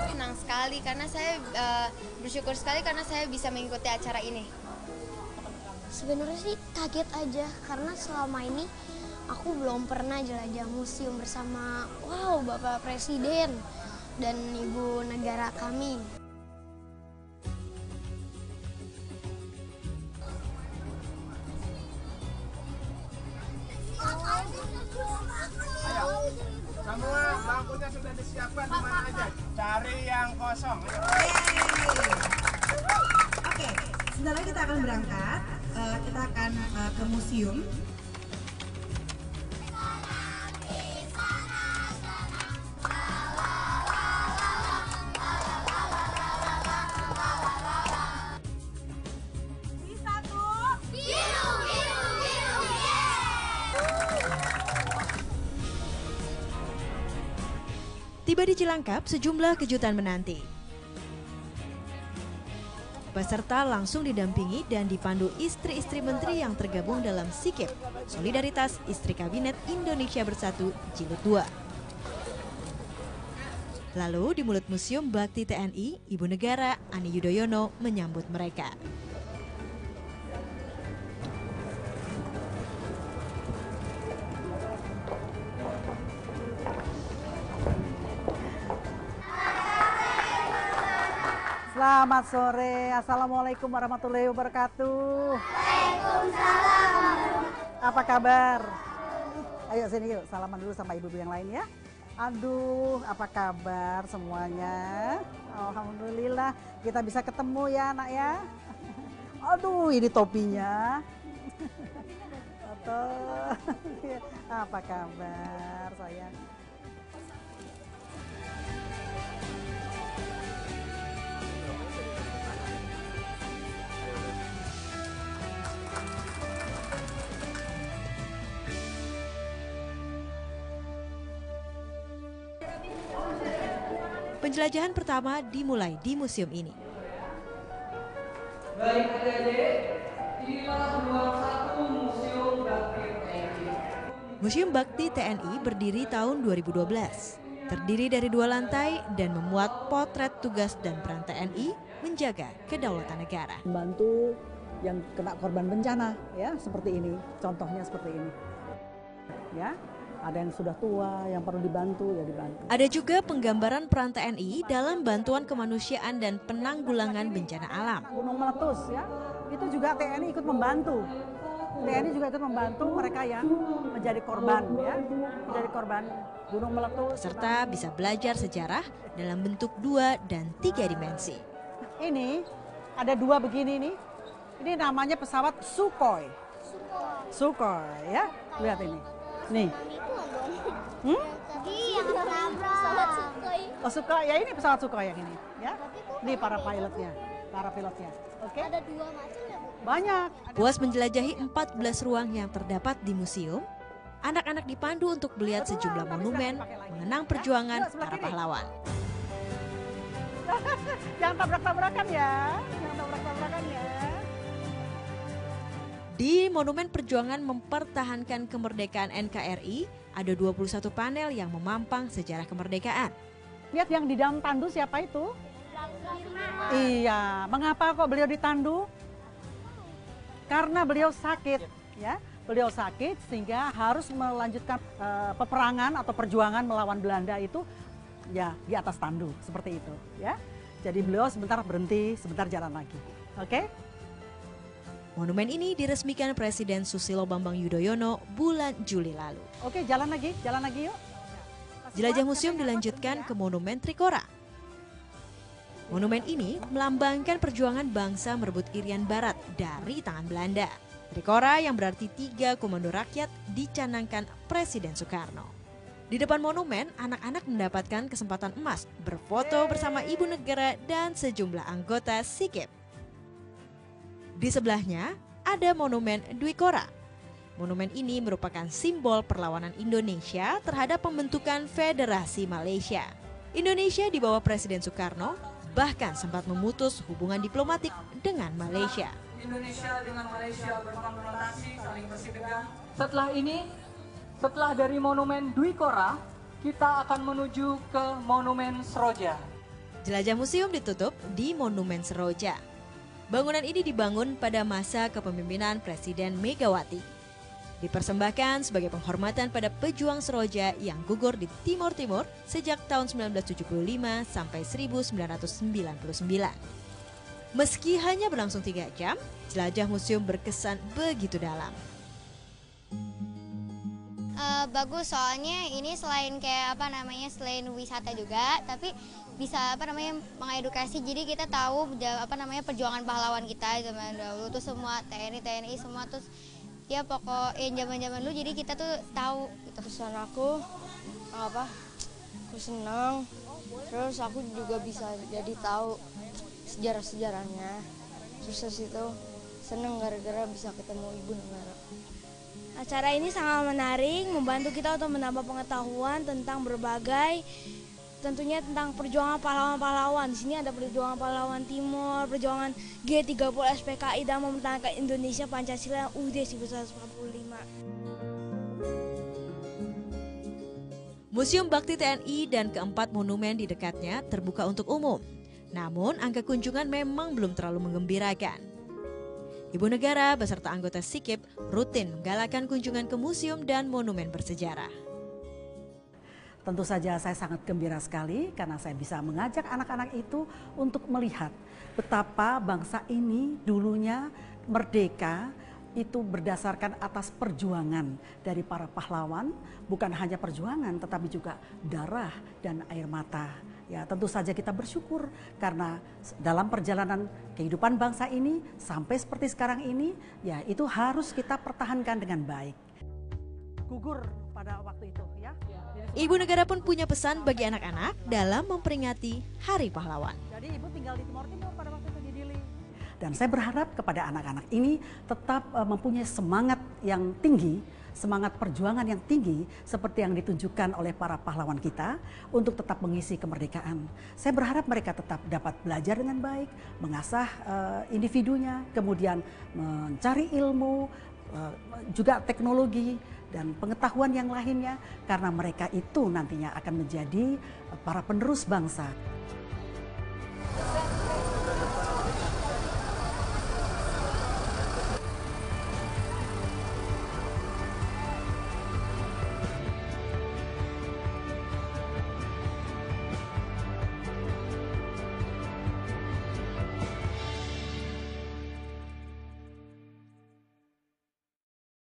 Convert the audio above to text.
Senang sekali karena saya bersyukur sekali karena saya bisa mengikuti acara ini. Sebenarnya sih kaget aja karena selama ini aku belum pernah jelajah museum bersama Bapak Presiden dan Ibu negara kami. Semua bangkunya sudah disiapkan di mana aja. Cari yang kosong. Oke, sebentar lagi kita akan berangkat. Kita akan ke museum. Tiba di Cilangkap, sejumlah kejutan menanti. Peserta langsung didampingi dan dipandu istri-istri menteri yang tergabung dalam SIKIP, Solidaritas Istri Kabinet Indonesia Bersatu Jilid 2. Lalu di mulut Museum Bakti TNI, Ibu Negara Ani Yudhoyono menyambut mereka. Selamat sore, Assalamualaikum warahmatullahi wabarakatuh. Waalaikumsalam. Apa kabar? Ayo sini yuk, salaman dulu sama ibu-ibu yang lain ya. Aduh, apa kabar semuanya? Alhamdulillah, kita bisa ketemu ya nak ya. Aduh, ini topinya. Apa kabar sayang? Penjelajahan pertama dimulai di museum ini. Baik adik-adik, inilah ruang 1 Museum Bakti TNI. Museum Bakti TNI berdiri tahun 2012. Terdiri dari 2 lantai dan memuat potret tugas dan peran TNI menjaga kedaulatan negara. Membantu yang kena korban bencana ya, seperti ini. Contohnya seperti ini. Ya. Ada yang sudah tua, yang perlu dibantu, ya dibantu. Ada juga penggambaran peran TNI dalam bantuan kemanusiaan dan penanggulangan bencana alam. Gunung meletus ya, itu juga TNI ikut membantu. TNI juga ikut membantu mereka yang menjadi korban ya, menjadi korban gunung meletus. Serta bisa belajar sejarah dalam bentuk 2 dan 3 dimensi. Ini ada 2 begini nih, ini namanya pesawat Sukhoi. Sukhoi ya, lihat ini. Nih. Yang pesawat Sukhoi. Oh Sukhoi, ya ini pesawat Sukhoi yang ini ya. Ini para pilotnya, Oke. Ada 2 macam ya Bu? Banyak. Puas menjelajahi 14 ruang yang terdapat di museum, anak-anak dipandu untuk melihat sejumlah monumen mengenang perjuangan para pahlawan. Jangan tabrak-tabrakan ya, jangan tabrak-tabrakan ya. Di Monumen Perjuangan Mempertahankan Kemerdekaan NKRI, ada 21 panel yang memampang sejarah kemerdekaan. Lihat yang di dalam tandu siapa itu? Iya, mengapa kok beliau ditandu? Karena beliau sakit, ya. Beliau sakit sehingga harus melanjutkan peperangan atau perjuangan melawan Belanda itu ya di atas tandu, seperti itu, ya. Jadi beliau sebentar berhenti, sebentar jalan lagi. Oke? Monumen ini diresmikan Presiden Susilo Bambang Yudhoyono bulan Juli lalu. Oke, jalan lagi yuk. Jelajah museum dilanjutkan ke Monumen Trikora. Monumen ini melambangkan perjuangan bangsa merebut Irian Barat dari tangan Belanda. Trikora yang berarti 3 komando rakyat dicanangkan Presiden Soekarno. Di depan monumen, anak-anak mendapatkan kesempatan emas berfoto bersama Ibu Negara dan sejumlah anggota SIKIP. Di sebelahnya ada Monumen Dwi Kora. Monumen ini merupakan simbol perlawanan Indonesia terhadap pembentukan Federasi Malaysia. Indonesia di bawah Presiden Soekarno bahkan sempat memutus hubungan diplomatik dengan Malaysia. Indonesia dengan Malaysia berkonfrontasi, saling bersitegang. Setelah ini, setelah dari Monumen Dwi Kora, kita akan menuju ke Monumen Seroja. Jelajah museum ditutup di Monumen Seroja. Bangunan ini dibangun pada masa kepemimpinan Presiden Megawati. Dipersembahkan sebagai penghormatan pada pejuang Seroja yang gugur di Timur Timur sejak tahun 1975 sampai 1999. Meski hanya berlangsung 3 jam, jelajah museum berkesan begitu dalam. Bagus, soalnya ini selain selain wisata juga, tapi bisa mengedukasi. Jadi kita tahu perjuangan pahlawan kita zaman dahulu tuh semua TNI semua, terus ya pokoknya zaman dulu, jadi kita tuh tahu gitu. Pesan aku senang, terus aku juga bisa jadi tahu sejarah-sejarahnya. Terus itu senang gara-gara bisa ketemu ibu negara. Acara ini sangat menarik, membantu kita untuk menambah pengetahuan tentang berbagai, tentunya tentang perjuangan pahlawan-pahlawan. Di sini ada perjuangan pahlawan Timur, perjuangan G30 SPKI dalam mempertahankan Indonesia Pancasila UUD 1945. Museum Bakti TNI dan keempat monumen di dekatnya terbuka untuk umum. Namun angka kunjungan memang belum terlalu menggembirakan. Ibu negara beserta anggota SIKIP rutin menggalakkan kunjungan ke museum dan monumen bersejarah. Tentu saja saya sangat gembira sekali karena saya bisa mengajak anak-anak itu untuk melihat betapa bangsa ini dulunya merdeka itu berdasarkan atas perjuangan dari para pahlawan, bukan hanya perjuangan tetapi juga darah dan air mata. Ya, tentu saja kita bersyukur karena dalam perjalanan kehidupan bangsa ini sampai seperti sekarang ini, ya itu harus kita pertahankan dengan baik. Gugur pada waktu itu ya. Ibu negara pun punya pesan bagi anak-anak dalam memperingati Hari Pahlawan. Jadi ibu tinggal di Timur Timur pada waktu itu di Dili. Dan saya berharap kepada anak-anak ini tetap mempunyai semangat yang tinggi, semangat perjuangan yang tinggi seperti yang ditunjukkan oleh para pahlawan kita untuk tetap mengisi kemerdekaan. Saya berharap mereka tetap dapat belajar dengan baik, mengasah individunya, kemudian mencari ilmu, juga teknologi dan pengetahuan yang lainnya, karena mereka itu nantinya akan menjadi para penerus bangsa.